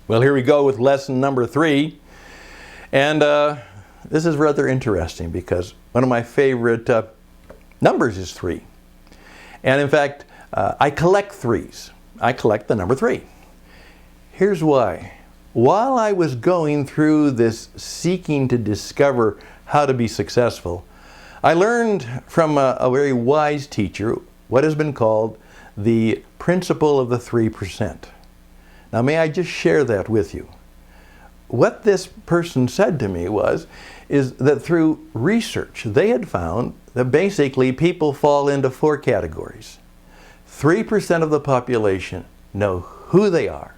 Well, here we go with lesson number 3. And this is rather interesting because one of my favorite numbers is 3. And in fact, I collect 3s. I collect the number 3. Here's why. While I was going through this seeking to discover how to be successful, I learned from a very wise teacher what has been called the principle of the 3%. Now, may I just share that with you? What this person said to me is that through research, they had found that basically people fall into 4 categories. 3% of the population know who they are,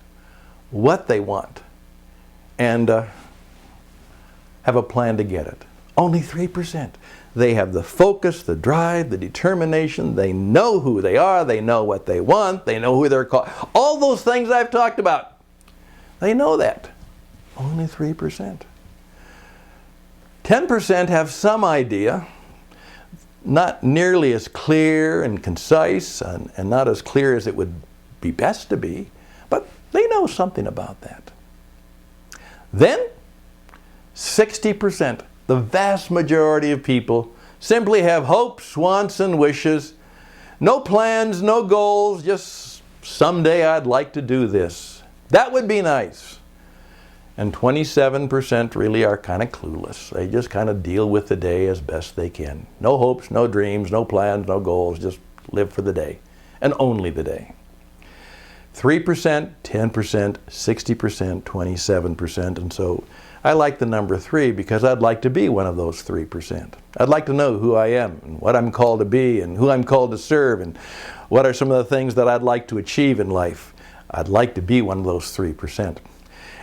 what they want, and have a plan to get it. Only 3%. They have the focus, the drive, the determination. They know who they are. They know what they want. They know who they're called. All those things I've talked about. They know that. Only 3%. 10% have some idea, not nearly as clear and concise and not as clear as it would be best to be, but they know something about that. Then 60%, the vast majority of people, simply have hopes, wants, and wishes. No plans, no goals, just someday I'd like to do this. That would be nice. And 27% really are kind of clueless. They just kind of deal with the day as best they can. No hopes, no dreams, no plans, no goals, just live for the day. And only the day. 3%, 10%, 60%, 27%, and so I like the number 3 because I'd like to be one of those 3%. I'd like to know who I am and what I'm called to be and who I'm called to serve and what are some of the things that I'd like to achieve in life. I'd like to be one of those 3%.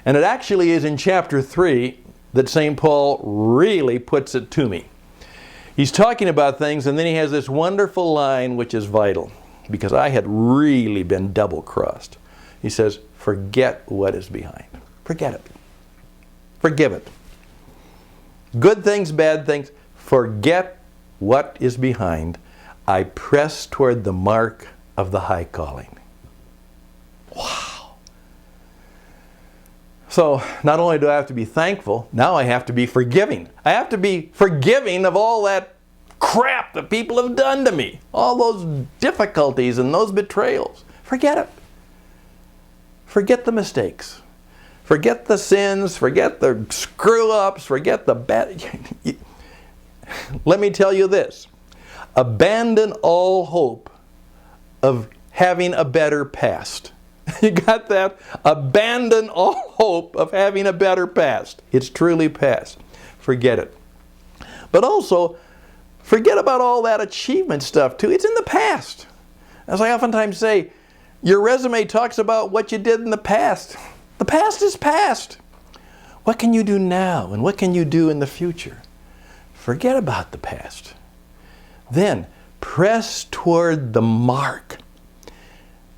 And it actually is in chapter 3 that St. Paul really puts it to me. He's talking about things and then he has this wonderful line which is vital because I had really been double-crossed. He says, forget what is behind. Forget it. Forgive it. Good things, bad things, forget what is behind. I press toward the mark of the high calling. Wow. So not only do I have to be thankful, now I have to be forgiving. I have to be forgiving of all that crap that people have done to me. All those difficulties and those betrayals. Forget it. Forget the mistakes. Forget the sins, forget the screw-ups, forget the bad. Let me tell you this. Abandon all hope of having a better past. You got that? Abandon all hope of having a better past. It's truly past. Forget it. But also, forget about all that achievement stuff too. It's in the past. As I oftentimes say, your resume talks about what you did in the past. The past is past. What can you do now and what can you do in the future? Forget about the past. Then press toward the mark.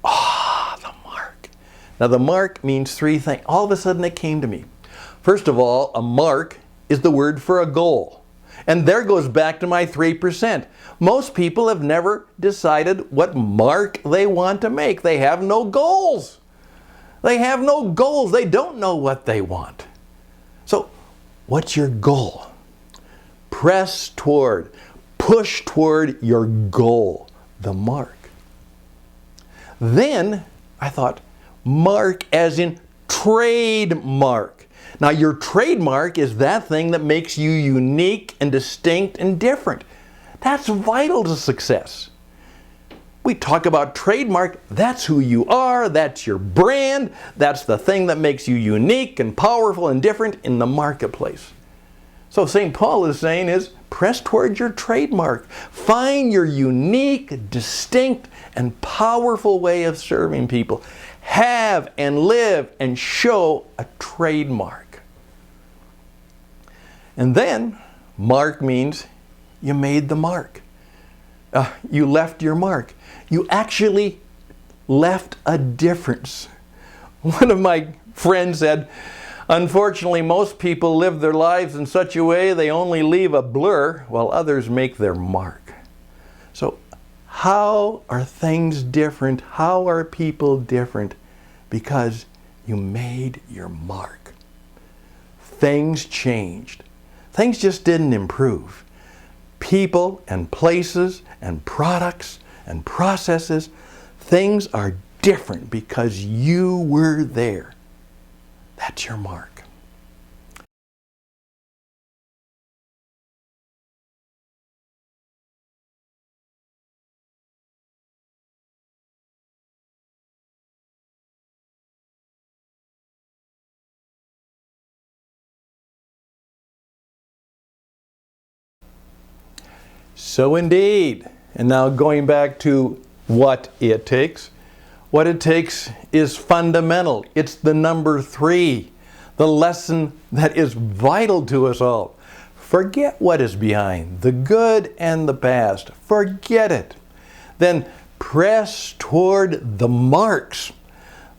The mark. Now the mark means 3 things. All of a sudden it came to me. First of all, a mark is the word for a goal. And there goes back to my 3%. Most people have never decided what mark they want to make. They have no goals. They have no goals. They don't know what they want. So, what's your goal? Press toward, push toward your goal, the mark. Then, I thought, mark as in trademark. Now, your trademark is that thing that makes you unique and distinct and different. That's vital to success. We talk about trademark, that's who you are, that's your brand, that's the thing that makes you unique and powerful and different in the marketplace. So St. Paul is saying is, press towards your trademark. Find your unique, distinct, and powerful way of serving people. Have and live and show a trademark. And then, mark means you made the mark. You left your mark. You actually left a difference. One of my friends said, unfortunately, most people live their lives in such a way they only leave a blur while others make their mark. So how are things different? How are people different? Because you made your mark. Things changed. Things just didn't improve. People and places and products and processes, things are different because you were there. That's your mark. So indeed, and now going back to what it takes is fundamental. It's the number 3, the lesson that is vital to us all. Forget what is behind, the good and the past. Forget it. Then press toward the marks,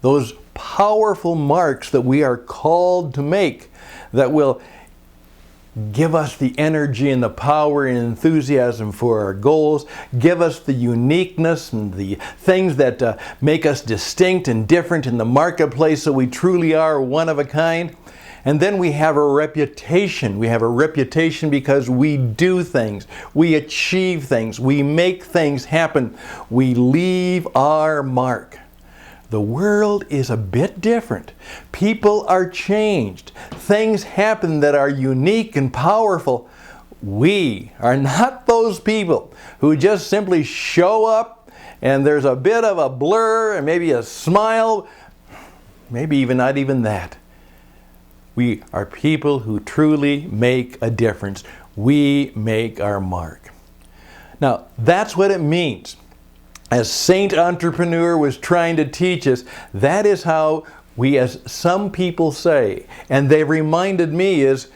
those powerful marks that we are called to make, that will give us the energy and the power and enthusiasm for our goals. Give us the uniqueness and the things that make us distinct and different in the marketplace so we truly are one of a kind. And then we have a reputation. We have a reputation because we do things. We achieve things. We make things happen. We leave our mark. The world is a bit different. People are changed. Things happen that are unique and powerful. We are not those people who just simply show up and there's a bit of a blur and maybe a smile, maybe even not even that. We are people who truly make a difference. We make our mark. Now, that's what it means. As Saint Entrepreneur was trying to teach us, that is how we, as some people say, and they reminded me, is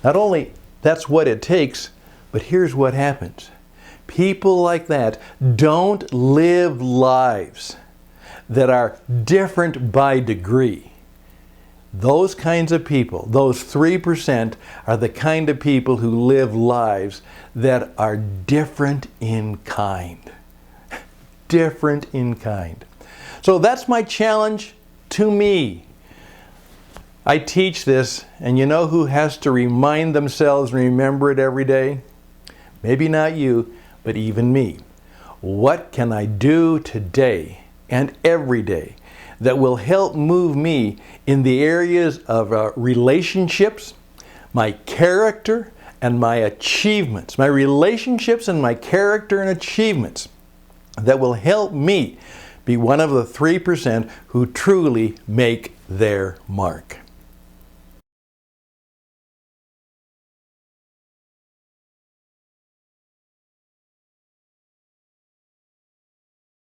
not only that's what it takes, but here's what happens. People like that don't live lives that are different by degree. Those kinds of people, those 3%, are the kind of people who live lives that are different in kind. Different in kind. So that's my challenge to me. I teach this, and you know who has to remind themselves and remember it every day? Maybe not you, but even me. What can I do today and every day that will help move me in the areas of relationships, my character, and my achievements? My relationships and my character and achievements that will help me be one of the 3% who truly make their mark.